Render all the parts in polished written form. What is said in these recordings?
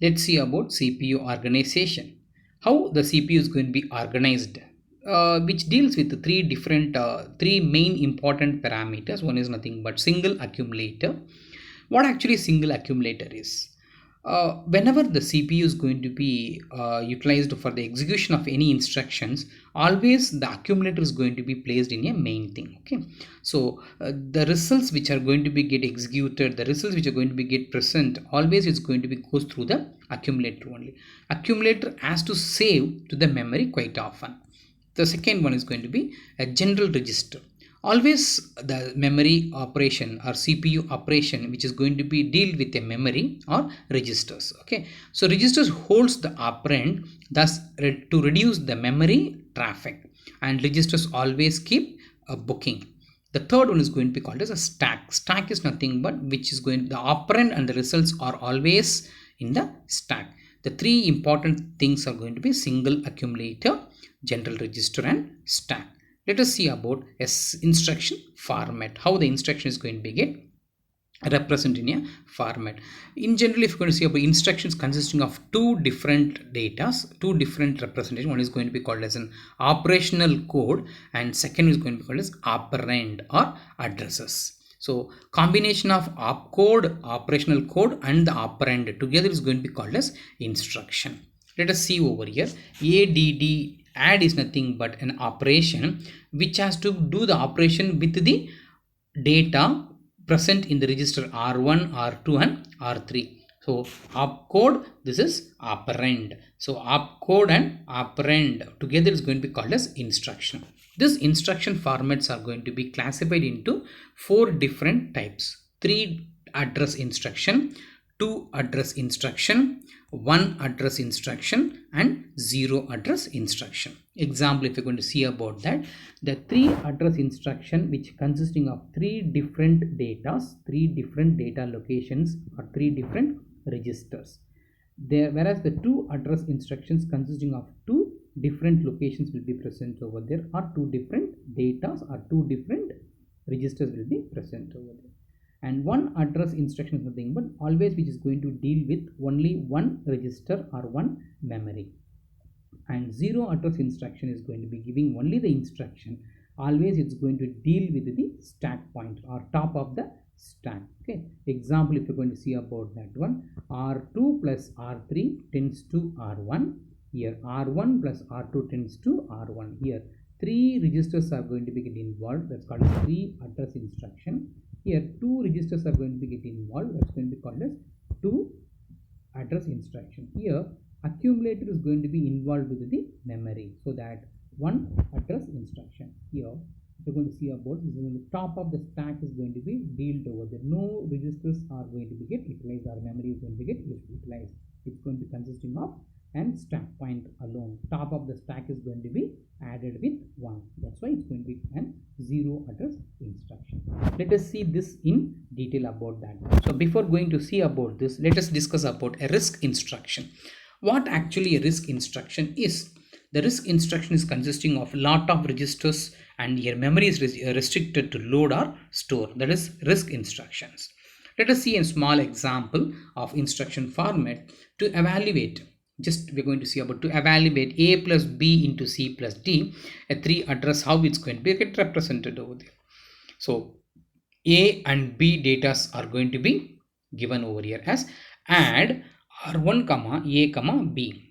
Let's see about CPU organization. How the CPU is going to be organized, which deals with the three main important parameters. One is nothing but single accumulator. What actually single accumulator is? Whenever the CPU is going to be utilized for the execution of any instructions, always the accumulator is going to be placed in a main thing. Okay, so the results which are going to be get executed, the results which are going to be get present, always it's going to be goes through the accumulator only. Accumulator has to save to the memory quite often. The second one is going to be a general register. Always the memory operation or CPU operation which is going to be deal with a memory or registers. Okay, so registers holds the operand, thus to reduce the memory traffic, and registers always keep a booking. The third one is going to be called as a stack. Stack is nothing but which is going, the operand and the results are always in the stack. The three important things are going to be single accumulator, general register, and stack. Let us see about instruction format, how the instruction is going to be get represented in a format. In general, if you're going to see about instructions consisting of two different datas, two different representation, one is going to be called as an operational code and second is going to be called as operand or addresses. So combination of opcode, operational code, and the operand together is going to be called as instruction. Let us see over here. Add is nothing but an operation which has to do the operation with the data present in the register R1, R2, and R3. So opcode, this is operand. So opcode and operand together is going to be called as instruction. This instruction formats are going to be classified into four different types: 3 address instruction, 2 address instruction, 1 address instruction, and 0 address instruction. Example, if you're going to see about that, the 3 address instruction which consisting of 3 different datas, 3 different data locations or 3 different registers. Whereas the 2 address instructions consisting of 2 different locations will be present over there, or 2 different datas or 2 different registers will be present over there. And 1 address instruction is nothing but always which is going to deal with only 1 register or 1 memory. And 0 address instruction is going to be giving only the instruction. Always it's going to deal with the stack point or top of the stack. Okay, example, if you're going to see about that one, R2 plus R3 tends to R1. Here R1 plus R2 tends to R1. Here 3 registers are going to be get involved. That's called 3 address instruction. Here 2 registers are going to be get involved. That's going to be called as 2 address instruction. Here accumulator is going to be involved with the memory, so that 1 address instruction. Here you're going to see about this is on the top of the stack is going to be dealt over there. No registers are going to be get utilized, or memory is going to get utilized. It's going to be consisting of and stack point alone. Top of the stack is going to be added with 1. That's why it's going to be an 0 address instruction. Let us see this in detail about that. So before going to see about this, let us discuss about a RISC instruction. What actually a RISC instruction is? The RISC instruction is consisting of a lot of registers and your memory is restricted to load or store. That is RISC instructions. Let us see a small example of instruction format to evaluate. Just we're going to see about to evaluate A plus B into C plus D, a 3 address, how it's going to be get represented over there. So A and B datas are going to be given over here as add R1 comma A comma B.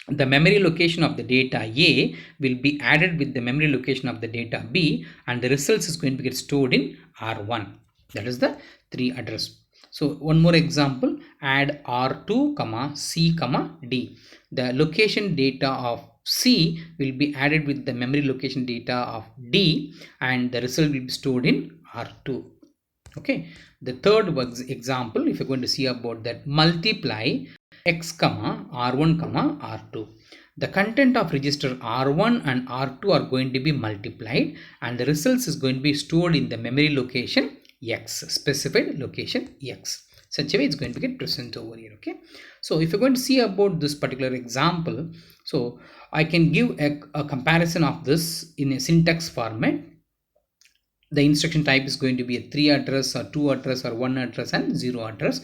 The memory location of the data A will be added with the memory location of the data B, and the results is going to get stored in R1. That is the 3 address. So one more example, add R2 comma C comma D. The location data of C will be added with the memory location data of D, and the result will be stored in R2. Okay, the third example, if you're going to see about that, multiply X comma R1 comma R2. The content of register R1 and R2 are going to be multiplied, and the results is going to be stored in the memory location X, specified location X. Such a way it's going to get present over here. Okay, so if you're going to see about this particular example, so I can give a comparison of this in a syntax format. The instruction type is going to be a 3 address or 2 address or 1 address and 0 address.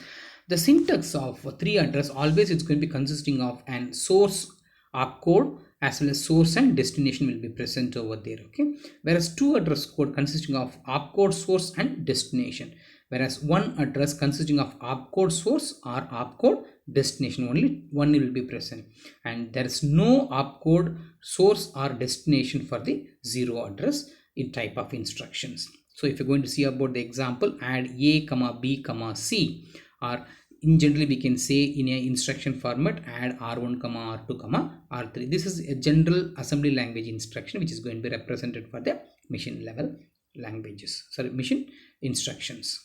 The syntax of 3 address always is going to be consisting of an source opcode as well as source and destination will be present over there. Okay, whereas 2 address code consisting of opcode, source and destination, whereas 1 address consisting of opcode source or opcode destination, only one will be present, and there is no opcode source or destination for the 0 address in type of instructions. So if you're going to see about the example, add a comma b comma c, or in generally we can say in a instruction format add r1 comma r2 comma r3. This is a general assembly language instruction which is going to be represented for the machine level languages, sorry, machine instructions.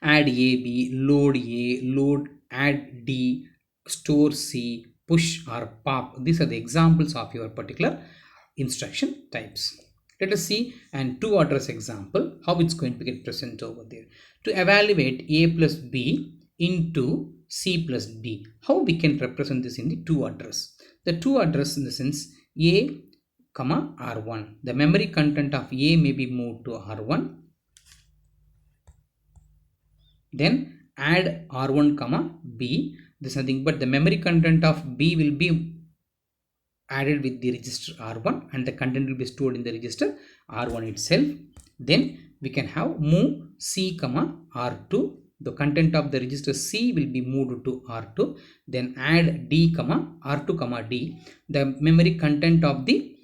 Add a b, load a, load, add d, store c, push or pop. These are the examples of your particular instruction types. Let us see an 2 address example, how it's going to get present over there. To evaluate a plus b into c plus d, how we can represent this in the 2 address. The 2 address in the sense a comma r1. The memory content of a may be moved to r1. Then add r1 comma b. This is nothing but the memory content of b will be added with the register r1 and the content will be stored in the register r1 itself. Then we can have move c comma r2. The content of the register c will be moved to r2. Then add d comma r2 comma d. The memory content of the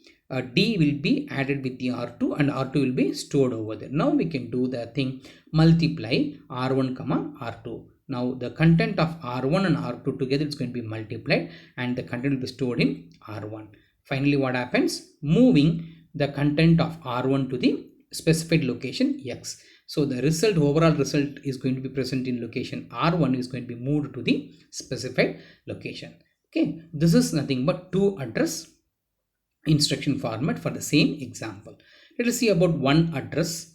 d will be added with the r2 and r2 will be stored over there. Now we can do the thing multiply r1 comma r2. Now the content of r1 and r2 together is going to be multiplied and the content will be stored in r1. Finally what happens? Moving the content of r1 to the specified location x. So the result, overall result is going to be present in location r1 is going to be moved to the specified location. Okay, this is nothing but 2 address instruction format for the same example. Let us see about 1 address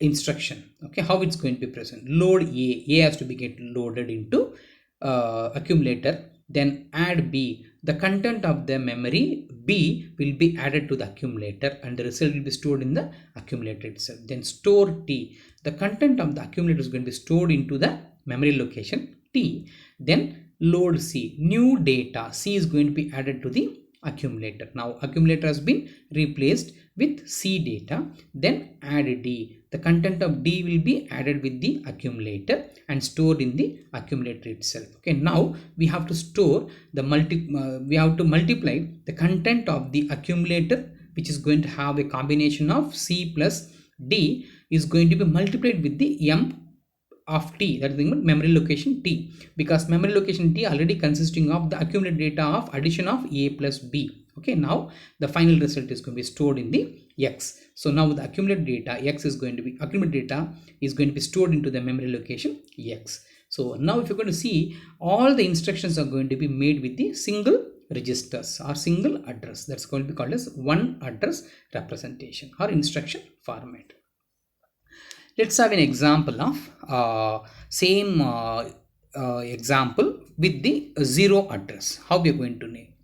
instruction. Okay, how it's going to be present. Load a has to be get loaded into accumulator. Then add b. The content of the memory b will be added to the accumulator and the result will be stored in the accumulator itself. Then store t. The content of the accumulator is going to be stored into the memory location t. Then load c. New data c is going to be added to the accumulator. Now accumulator has been replaced with c data. Then add d. The content of d will be added with the accumulator and stored in the accumulator itself. Okay, now we have to store the multiply the content of the accumulator, which is going to have a combination of c plus d, is going to be multiplied with the m of t, that is the memory location t, because memory location t already consisting of the accumulated data of addition of a plus b. Okay, now the final result is going to be stored in the x. So now the accumulated data x is going to be stored into the memory location x. So now if you're going to see, all the instructions are going to be made with the single registers or single address. That's going to be called as 1 address representation or instruction format. Let's have an example of same example with the 0 address. How we are going to name?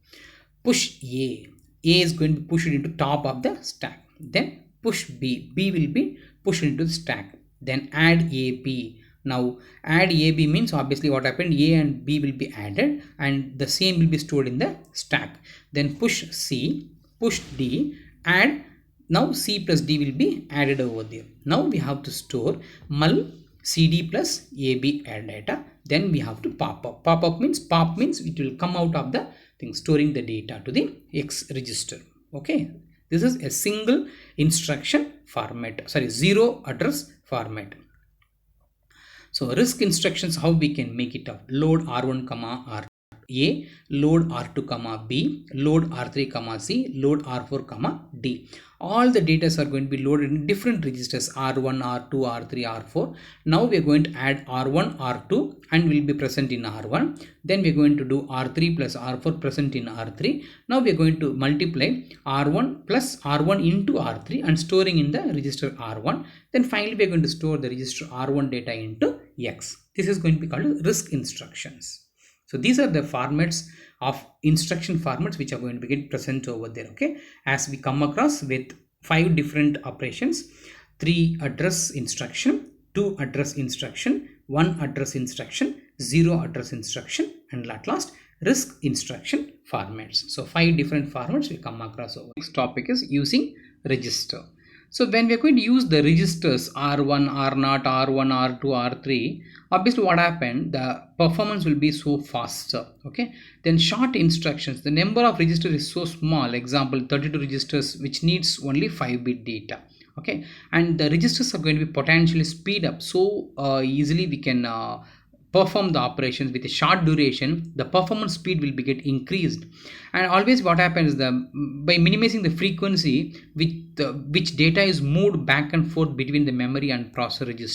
Push a. A is going to be pushed into top of the stack. Then push b. B will be pushed into the stack. Then add a b. Now add a b means obviously what happened, a and b will be added and the same will be stored in the stack. Then push c, push d, add. Now c plus d will be added over there. Now we have to store mul cd plus ab add data. Then we have to pop up. Pop means it will come out of the thing, storing the data to the x register. Okay, this is a single instruction format, sorry, 0 address format. So RISC instructions, how we can make it up? Load r1 comma r a, load r2 comma b, load r3 comma c, load r4 comma d. All the data are going to be loaded in different registers r1, r2, r3, r4. Now we are going to add r1, r2 and will be present in r1. Then we are going to do r3 plus r4 present in r3. Now we are going to multiply r1 plus r1 into r3 and storing in the register r1. Then finally we are going to store the register r1 data into x. This is going to be called RISC instructions. So these are the formats of instruction formats which are going to be present over there. Okay, as we come across with 5 different operations: 3 address instruction, 2 address instruction, 1 address instruction, 0 address instruction, and at last RISC instruction formats. So 5 different formats we come across over. Next topic is using register. So when we are going to use the registers R1, R0, R1, R2, R3, obviously what happened, the performance will be so faster. Okay. Then short instructions, the number of registers is so small, example 32 registers, which needs only 5-bit data. Okay. And the registers are going to be potentially speed up so easily we can perform the operations with a short duration. The performance speed will be get increased, and always what happens is by minimizing the frequency with which data is moved back and forth between the memory and processor register.